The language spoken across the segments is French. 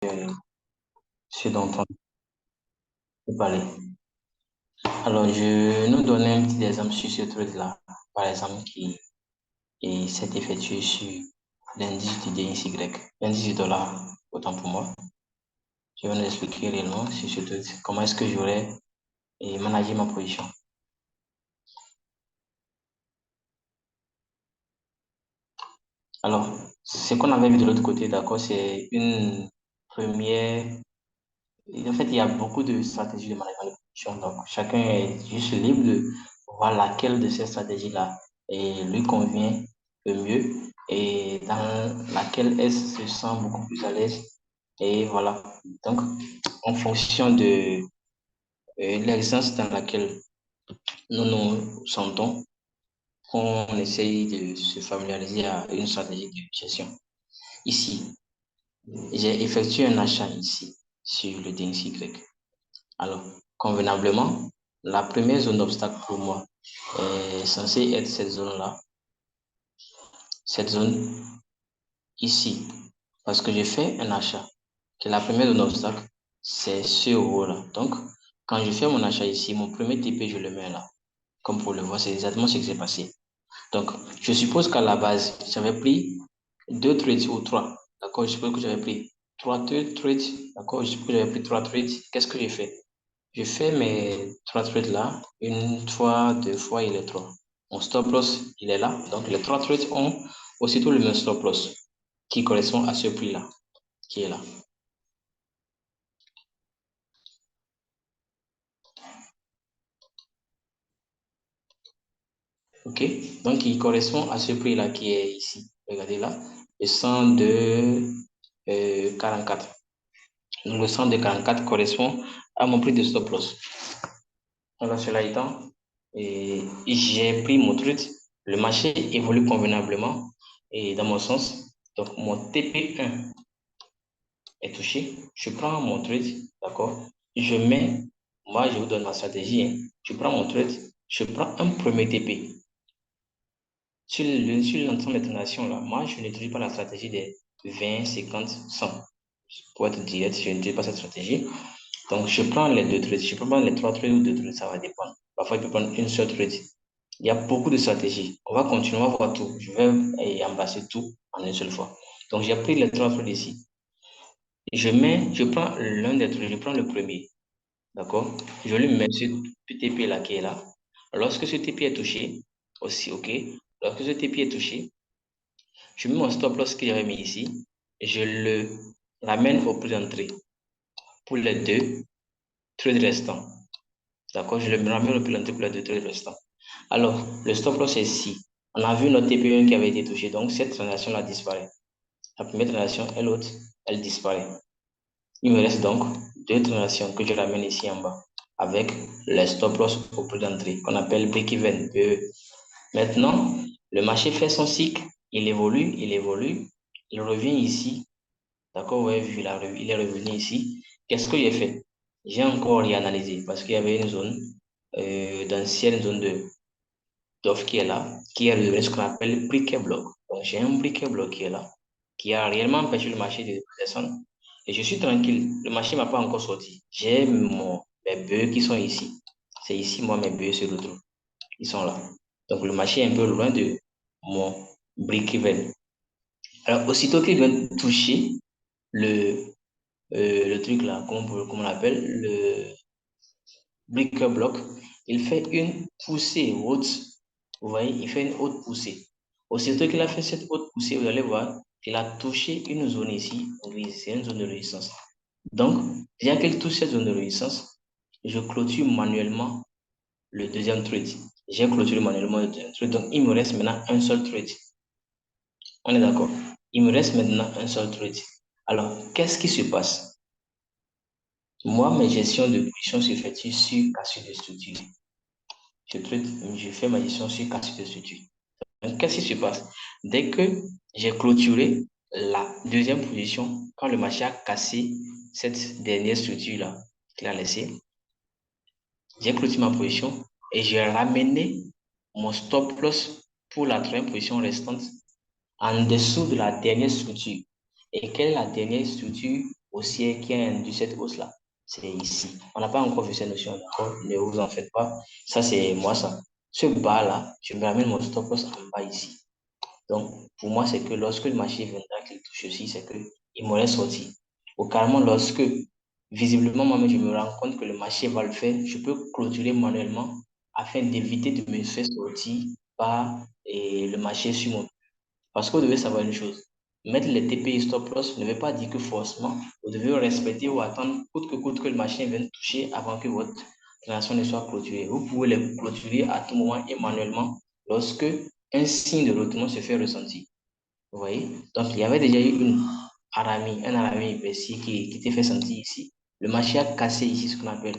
ce dont on peut parler. Alors, je nous donner un petit exemple sur ce truc-là, par exemple, qui s'est effectué sur l'indice du DXY, l'indice du dollar, autant pour moi. Je vais vous expliquer réellement sur ce truc, comment est-ce que j'aurais managé ma position. Alors, ce qu'on avait vu de l'autre côté, d'accord, c'est une première. En fait, il y a beaucoup de stratégies de management de production. Donc, chacun est juste libre de voir laquelle de ces stratégies-là lui convient le mieux et dans laquelle elle se sent beaucoup plus à l'aise. Et voilà. Donc, en fonction de l'existence dans laquelle nous nous sentons, on essaye de se familiariser à une stratégie de gestion. Ici, j'ai effectué un achat ici sur le DXY. Alors, convenablement, la première zone d'obstacle pour moi est censée être cette zone-là, cette zone ici, parce que j'ai fait un achat, que la première zone d'obstacle, c'est ce haut-là. Donc, quand je fais mon achat ici, mon premier TP, je le mets là. Comme pour le voir, c'est exactement ce qui s'est passé. Donc, je suppose qu'à la base, j'avais pris 2 trades ou 3. D'accord? Je suppose que j'avais pris 3 trades. D'accord? Je suppose que j'avais pris 3 trades. Qu'est-ce que j'ai fait? Je fais mes 3 trades là, une fois, 2 fois, il est 3. Mon stop loss, il est là. Donc, les 3 trades ont aussitôt le même stop loss qui correspond à ce prix-là, qui est là. OK? Donc, il correspond à ce prix-là qui est ici. Regardez là, le 102, 44. Donc, le 102, 44 correspond à mon prix de stop loss. Alors, cela étant, j'ai pris mon trade. Le marché évolue convenablement et dans mon sens. Donc, mon TP1 est touché. Je prends mon trade, d'accord? Je mets, moi, je vous donne ma stratégie, hein. Je prends mon trade, je prends un premier TP. Sur l'ensemble des transactions, là, moi, je n'utilise pas la stratégie des 20, 50, 100. Pour être direct, je n'utilise pas cette stratégie. Donc, je prends les 2 trades. Je peux prendre les 3 trades ou 2 trades, ça va dépendre. Parfois, je peux prendre une seule trade. Il y a beaucoup de stratégies. On va continuer à voir tout. Je vais embrasser tout en une seule fois. Donc, j'ai pris les 3 trades ici. Je prends l'un des trades, je prends le premier. D'accord? Je lui mets ce TP là qui est là. Lorsque ce TP est touché, aussi, OK. Lorsque ce TP est touché, je mets mon stop loss que j'avais mis ici. Je le ramène au prix d'entrée pour les 2 trades restants. D'accord? Je le ramène au prix d'entrée pour les 2 trades restants. Alors, le stop loss est ici. On a vu notre TP1 qui avait été touché. Donc, cette transaction-là disparaît. La première transaction et l'autre, elle disparaît. Il me reste donc 2 transactions que je ramène ici en bas avec le stop loss au prix d'entrée qu'on appelle break-even. Maintenant, le marché fait son cycle. Il évolue, il évolue. Il revient ici. D'accord, vous avez vu, il est revenu ici. Qu'est-ce que j'ai fait? J'ai encore réanalysé parce qu'il y avait une zone, d'ancienne zone d'offre qui est là, qui est revenu ce qu'on appelle le briquet bloc. Donc, j'ai un briquet bloc qui est là, qui a réellement empêché le marché de descendre. Et je suis tranquille. Le marché ne m'a pas encore sorti. J'ai mes bœufs qui sont ici. C'est ici, moi, mes bœufs se retrouvent. Ils sont là. Donc, le marché est un peu loin de mon break-even. Alors, aussitôt qu'il vient toucher le, le truc là, comment on l'appelle, le breaker block, il fait une poussée haute. Vous voyez, il fait une haute poussée. Aussitôt qu'il a fait cette haute poussée, vous allez voir qu'il a touché une zone ici, c'est une zone de résistance. Donc, dès qu'il touche cette zone de résistance, je clôture manuellement le deuxième trade. J'ai clôturé manuellement le deuxième trade. Donc, il me reste maintenant un seul trade. On est d'accord? Il me reste maintenant un seul trade. Alors, qu'est-ce qui se passe? Moi, mes gestions de position s'effectuent sur cassure de structure. Je fais ma gestion sur cassure de structure. Donc, qu'est-ce qui se passe? Dès que j'ai clôturé la deuxième position, quand le marché a cassé cette dernière structure-là qu'il a laissée, j'ai clôturé ma position et j'ai ramené mon stop loss pour la troisième position restante en dessous de la dernière structure. Et quelle est la dernière structure haussière qui a induit cette hausse-là. C'est ici. On n'a pas encore vu cette notion, d'accord? Ne vous en faites pas. Ça, c'est moi, ça. Ce bas-là, je me ramène mon stop loss en bas ici. Donc, pour moi, c'est que lorsque le marché viendra qu'il touche ici, c'est qu'il m'aurait sorti. Ou carrément, lorsque, visiblement, moi-même, je me rends compte que le marché va le faire, je peux clôturer manuellement afin d'éviter de me faire sortir par le marché sur mon. Parce que vous devez savoir une chose. Mettre les TPI stop loss ne veut pas dire que forcément, vous devez respecter ou attendre coûte que le marché vienne toucher avant que votre transaction ne soit clôturée. Vous pouvez les clôturer à tout moment et manuellement lorsque un signe de retournement se fait ressentir. Vous voyez? Donc, il y avait déjà eu un aramie baissier qui était fait sentir ici. Le marché a cassé ici ce qu'on appelle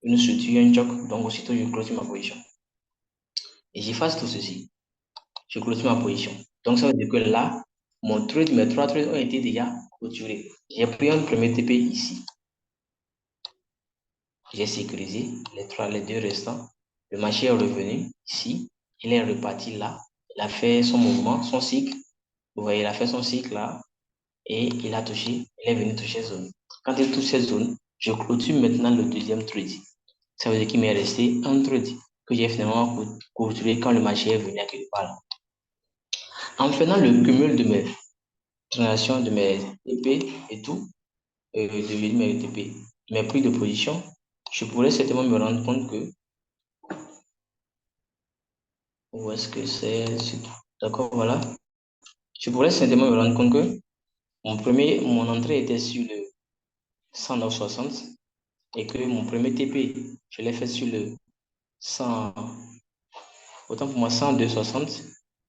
une structure, un choc. Donc, aussitôt, je clôture ma position. Et j'efface tout ceci. Je clôture ma position. Donc, ça veut dire que là, mes trois trades ont été déjà clôturés. J'ai pris un premier TP ici. J'ai sécurisé les deux restants. Le marché est revenu ici. Il est reparti là. Il a fait son mouvement, son cycle. Vous voyez, il a fait son cycle là. Et il a touché, il est venu toucher zone. Quand il touche cette zone, je clôture maintenant le deuxième trade. Ça veut dire qu'il m'est resté un trade que j'ai finalement clôturé quand le marché est venu à quelque part. En faisant le cumul de mes transactions, de mes TP et tout, de mes TP, mes prix de position, je pourrais certainement me rendre compte que, où est-ce que c'est, d'accord, voilà. Je pourrais certainement me rendre compte que mon entrée était sur le 109,60 et que mon premier TP, je l'ai fait sur le 100, autant pour moi 102,60.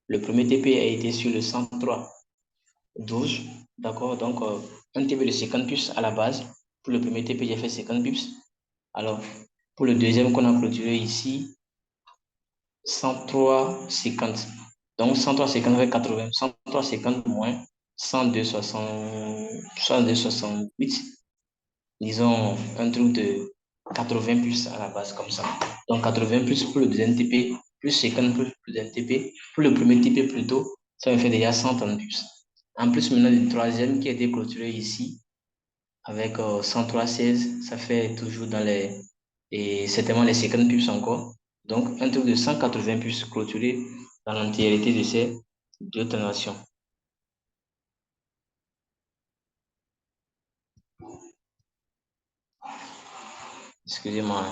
Le premier TP a été sur le 103,12. D'accord? Donc, un TP de 50 pips à la base. Pour le premier TP, j'ai fait 50 pips. Alors, pour le deuxième qu'on a clôturé ici, 103,50. Donc, 103,50 avec 80. 103,50 moins 102,68. Disons un truc de 80 plus à la base comme ça. Donc 80 plus pour le deuxième TP, plus 50 plus pour le deuxième TP. Pour le premier TP plutôt, ça me fait déjà 130 plus. En plus maintenant du troisième qui a été clôturé ici avec 103,16, ça fait toujours dans les. Et certainement les 50 plus encore. Donc un truc de 180 plus clôturé dans l'entièreté de ces deux transactions. Excusez-moi.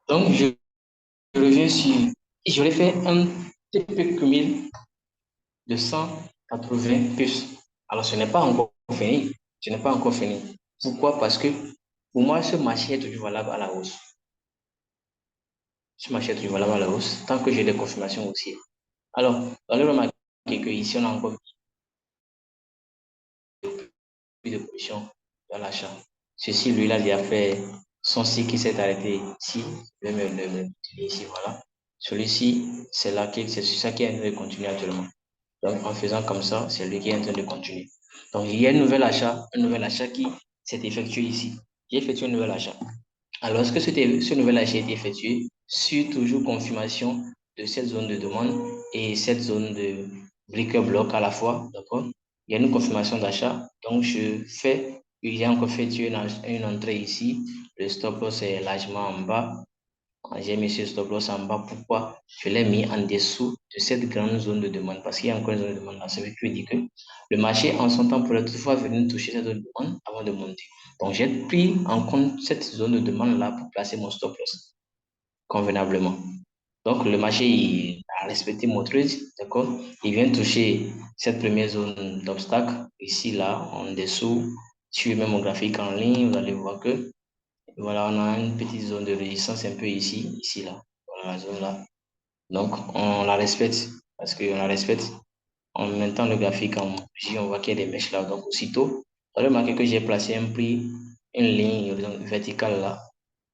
Donc je reviens sur. J'aurais fait un TP cumul de 180 puces. Alors, ce n'est pas encore fini. Ce n'est pas encore fini. Pourquoi? Parce que pour moi, ce marché est toujours valable à la hausse. Ce marché est toujours valable à la hausse, tant que j'ai des confirmations aussi. Alors, on va remarquer qu'ici, on a encore plus de position dans l'achat. Ceci, lui, là, il a fait son cycle qui s'est arrêté ici. Je vais me ici, voilà. Celui-ci, c'est sur ça qui est en train de continuer actuellement. Donc, en faisant comme ça, c'est lui qui est en train de continuer. Donc, il y a un nouvel achat qui s'est effectué ici. J'ai effectué un nouvel achat. Alors, lorsque ce nouvel achat a été effectué, sur toujours confirmation de cette zone de demande et cette zone de breaker-block à la fois, d'accord? Il y a une confirmation d'achat. Donc, j'ai encore fait une entrée ici. Le stop loss est largement en bas. J'ai mis ce stop loss en bas. Pourquoi? Je l'ai mis en dessous de cette grande zone de demande parce qu'il y a encore une zone de demande là. Ça veut dire que le marché, en son temps, pourrait toutefois venir toucher cette zone de demande avant de monter. Donc, j'ai pris en compte cette zone de demande là pour placer mon stop loss convenablement. Donc, le marché il a respecté mon trade, d'accord? Il vient toucher cette première zone d'obstacle ici, là, en dessous. Suivez même mon graphique en ligne, vous allez voir que voilà, on a une petite zone de résistance un peu ici, là. Voilà la zone là. Donc, on la respecte parce qu'on la respecte. En mettant le graphique en bougie, on voit qu'il y a des mèches là. Donc, aussitôt, vous avez remarqué que j'ai placé un prix, une ligne verticale là.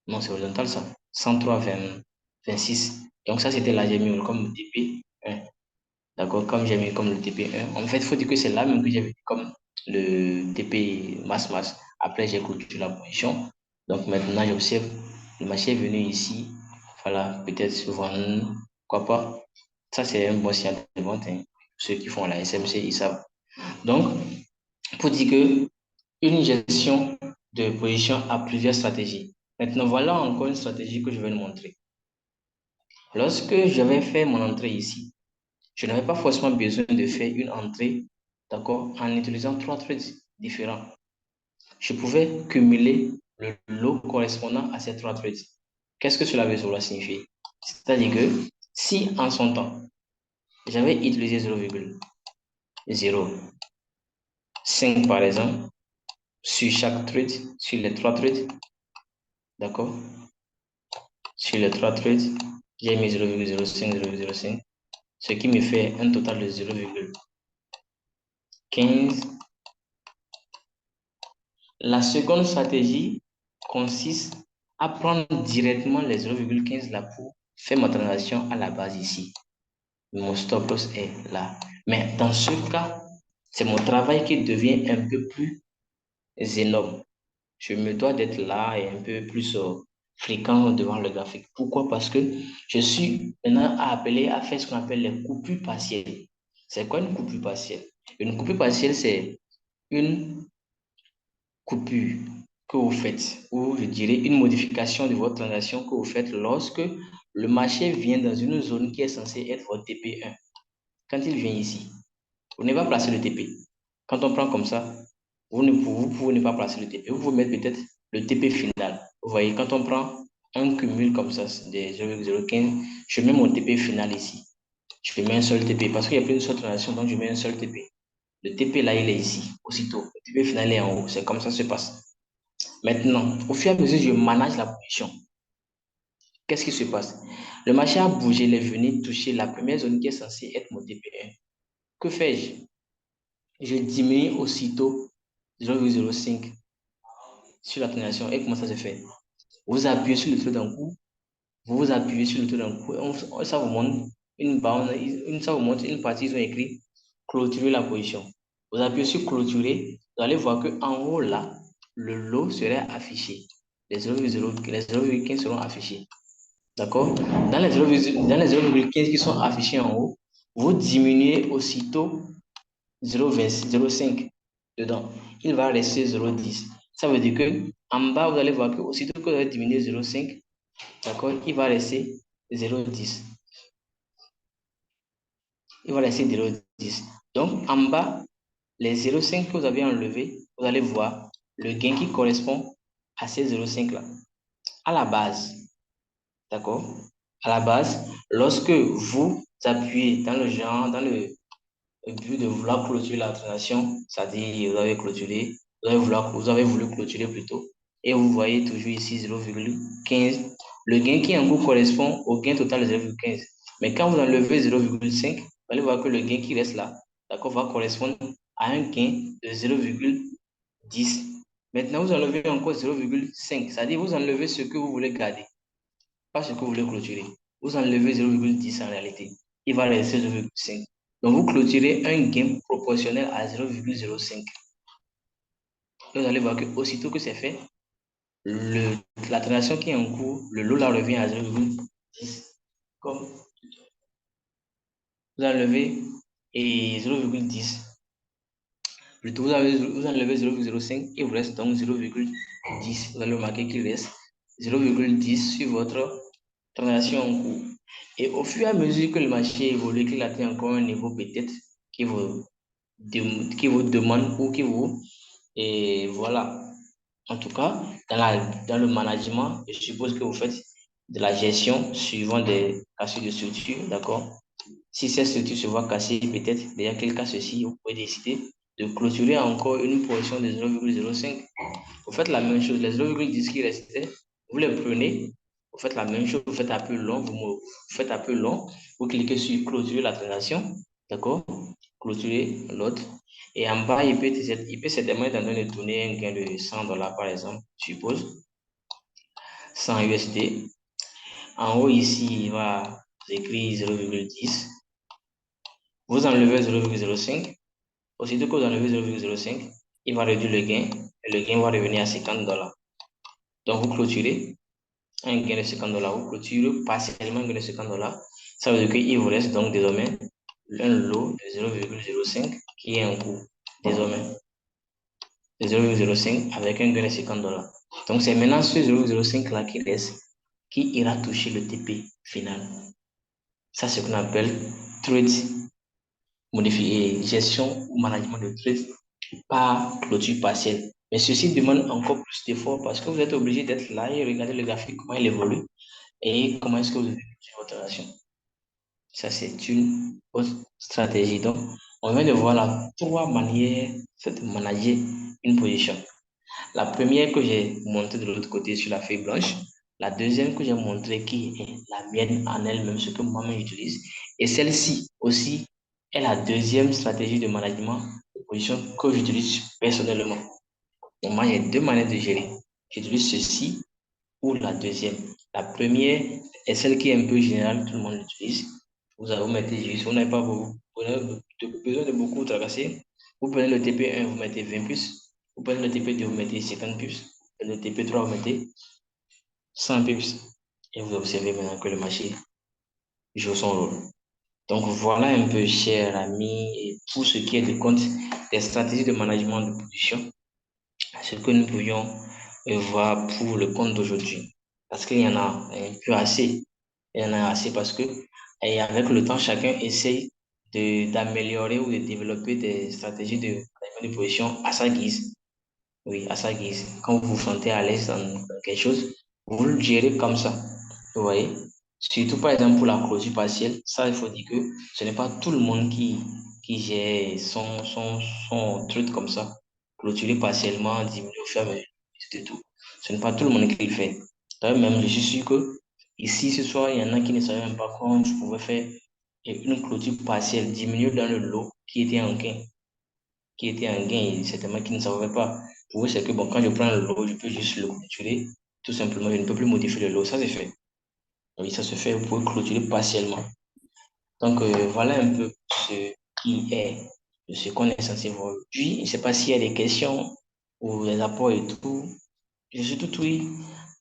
Non, c'est horizontal ça. 103,26. Donc, ça, c'était là, j'ai mis comme le TP1. D'accord, comme j'ai mis comme le TP1. En fait, il faut dire que c'est là même que j'ai mis comme le TP masse. Après, j'ai clôturé la position. Donc maintenant, j'observe, le marché est venu ici. Voilà, peut-être vendre, quoi pas. Ça, c'est un bon signal de vente, hein. Ceux qui font la SMC, ils savent. Donc, pour dire que une gestion de position a plusieurs stratégies. Maintenant, voilà encore une stratégie que je vais vous montrer. Lorsque je vais faire mon entrée ici, je n'avais pas forcément besoin de faire une entrée, d'accord, en utilisant 3 trades différents. Je pouvais cumuler le lot correspondant à ces 3 trades. Qu'est-ce que cela veut signifier? C'est-à-dire que si en son temps, j'avais utilisé 0,05 par exemple, sur chaque trade, sur les 3 trades, d'accord? Sur les 3 trades, j'ai mis 0,05, 0,05, ce qui me fait un total de 0,15. La seconde stratégie consiste à prendre directement les 0,15 là pour faire ma transaction à la base ici. Mon stop loss est là. Mais dans ce cas, c'est mon travail qui devient un peu plus énorme. Je me dois d'être là et un peu plus fréquent devant le graphique. Pourquoi? Parce que je suis maintenant appelé à faire ce qu'on appelle les coupures partielles. C'est quoi une coupure partielle? Une coupure partielle, c'est une coupure que vous faites, ou je dirais une modification de votre transaction que vous faites lorsque le marché vient dans une zone qui est censée être votre TP1. Quand il vient ici, vous n'avez pas placé le TP. Quand on prend comme ça, vous pouvez ne pas placer le TP. Vous pouvez mettre peut-être le TP final. Vous voyez, quand on prend un cumul comme ça, des 0,015, je mets mon TP final ici. Je mets un seul TP parce qu'il y a plus de seule transaction, donc je mets un seul TP. Le TP là, il est ici, aussitôt. Le TP final est en haut. C'est comme ça que ça se passe. Maintenant, au fur et à mesure, je manage la position. Qu'est-ce qui se passe? Le marché a bougé, il est venu toucher la première zone qui est censée être mon TP1. Que fais-je? Je diminue aussitôt 0,05 sur la transaction. Et comment ça se fait? Vous appuyez sur le taux d'un coup, vous vous appuyez sur le taux d'un coup, ça vous montre une bande, ça vous montre une partie, ils ont écrit clôturer la position. Vous appuyez sur clôturer, vous allez voir qu'en haut là, le lot serait affiché. Les 0,15 seront affichés. D'accord? Dans les 0,15 qui sont affichés en haut, vous diminuez aussitôt 0,5 dedans. Il va rester 0,10. Ça veut dire que en bas, vous allez voir que aussitôt que vous avez diminué 0,5, d'accord, il va rester 0,10. Il va rester 0,10. Donc, en bas, les 0,5 que vous avez enlevés, vous allez voir le gain qui correspond à ces 0,5 là. À la base, d'accord? À la base, lorsque vous appuyez dans le genre, dans le but de vouloir clôturer la transaction, c'est-à-dire vous avez clôturé, vous avez voulu clôturer plutôt, et vous voyez toujours ici 0,15. Le gain qui en cours correspond au gain total de 0,15. Mais quand vous enlevez 0,5, vous allez voir que le gain qui reste là, d'accord, va correspondre à un gain de 0,10. Maintenant, vous enlevez encore 0,5, c'est-à-dire vous enlevez ce que vous voulez garder, pas ce que vous voulez clôturer. Vous enlevez 0,10 en réalité. Il va rester 0,5. Donc, vous clôturez un gain proportionnel à 0,05. Vous allez voir que aussitôt que c'est fait, la transaction qui est en cours, le lot là revient à 0,10. Comme vous enlevez et 0,10. Plutôt, vous enlevez 0,05 et vous reste donc 0,10. Vous allez remarquer qu'il reste 0,10 sur votre transaction en cours. Et au fur et à mesure que le marché évolue, qu'il atteint encore un niveau peut-être qui vous, qui vous demande ou qui vous... Et voilà. En tout cas, dans le management, je suppose que vous faites de la gestion suivant des cassures de structure, d'accord? Si cette structure se voit cassée, peut-être, déjà quel cas ceci, vous pouvez décider de clôturer encore une portion de 0,05. Vous faites la même chose, les 0,10 qui restaient, vous les prenez, vous faites la même chose, vous faites un peu long, vous faites un peu long, vous cliquez sur clôturer la transaction, d'accord? Clôturer l'autre. Et en bas, il peut certainement être en train de tourner un gain de 100 dollars, par exemple, je suppose, 100 USD. En haut, ici, il va écrire 0,10. Vous enlevez 0,05. Aussitôt que vous enlevez 0,05, il va réduire le gain et le gain va revenir à 50 dollars. Donc, vous clôturez un gain de $50, vous clôturez partiellement un gain de $50. Ça veut dire qu'il vous reste donc désormais un lot de 0,05 qui est en cours désormais. De 0,05 avec un gain de $50. Donc, c'est maintenant ce 0,05 là qui reste qui ira toucher le TP final. Ça, c'est ce qu'on appelle trade modifié, gestion ou management de trade par clôture partielle. Mais ceci demande encore plus d'efforts parce que vous êtes obligé d'être là et regarder le graphique, comment il évolue et comment est-ce que vous avez votre relation. Ça, c'est une autre stratégie. Donc, on vient de voir là trois manières de manager une position. La première que j'ai montrée de l'autre côté sur la feuille blanche, la deuxième que j'ai montrée qui est la mienne en elle-même, ce que moi-même j'utilise, et celle-ci aussi est la deuxième stratégie de management de position que j'utilise personnellement. Donc moi, j'ai deux manières de gérer. J'utilise ceci ou la deuxième. La première est celle qui est un peu générale, tout le monde l'utilise. Vous mettez juste, vous n'avez pas besoin de beaucoup traverser. Vous prenez le TP1, vous mettez 20 puces. Vous prenez le TP2, vous mettez 50 puces. Et le TP3, vous mettez 100 puces. Et vous observez maintenant que le marché joue son rôle. Donc voilà un peu, cher ami, pour ce qui est de compte des stratégies de management de position, ce que nous pouvions voir pour le compte d'aujourd'hui. Parce qu'il y en a un peu assez. Il y en a assez parce que, et avec le temps, chacun essaye d'améliorer ou de développer des stratégies de management de position à sa guise. Oui, à sa guise. Quand vous vous sentez à l'aise dans quelque chose, vous le gérez comme ça. Vous voyez? Surtout par exemple pour la clôture partielle, ça, il faut dire que ce n'est pas tout le monde qui gère son truc comme ça. Clôturer partiellement, diminuer au fur et à mesure, c'est tout. Ce n'est pas tout le monde qui le fait. D'ailleurs, même, je suis sûr que ici, ce soir, il y en a qui ne savaient même pas comment je pouvais faire une clôture partielle, diminuer dans le lot qui était en gain et certainement qui ne savaient pas. Pour eux, c'est que bon, quand je prends le lot, je peux juste le clôturer. Tout simplement, je ne peux plus modifier le lot. Ça, c'est fait. Oui, ça se fait. Vous pouvez clôturer partiellement. Donc, voilà un peu ce qui est, ce qu'on est censé voir aujourd'hui. Je ne sais pas s'il y a des questions ou des apports et tout. Je suis tout oui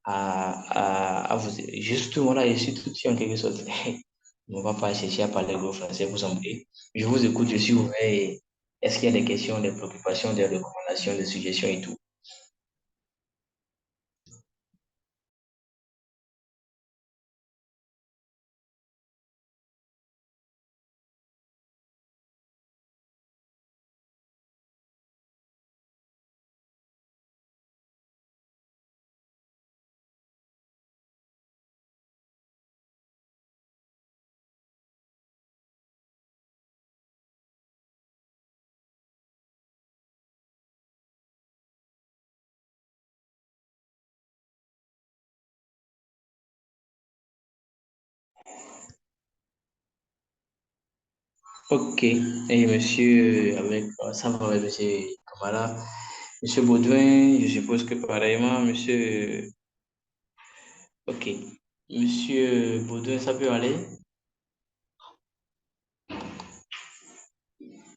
à vous. Juste, voilà, je suis tout oui en quelque sorte. On ne va pas chercher à parler gros français, vous en prie. Je vous écoute, je suis ouvert. Est-ce qu'il y a des questions, des préoccupations, des recommandations, des suggestions et tout? Ok. Et monsieur, avec ça va, avec monsieur Kamala. Monsieur Baudouin, je suppose que pareillement, monsieur. Ok. Monsieur Baudouin, ça peut aller?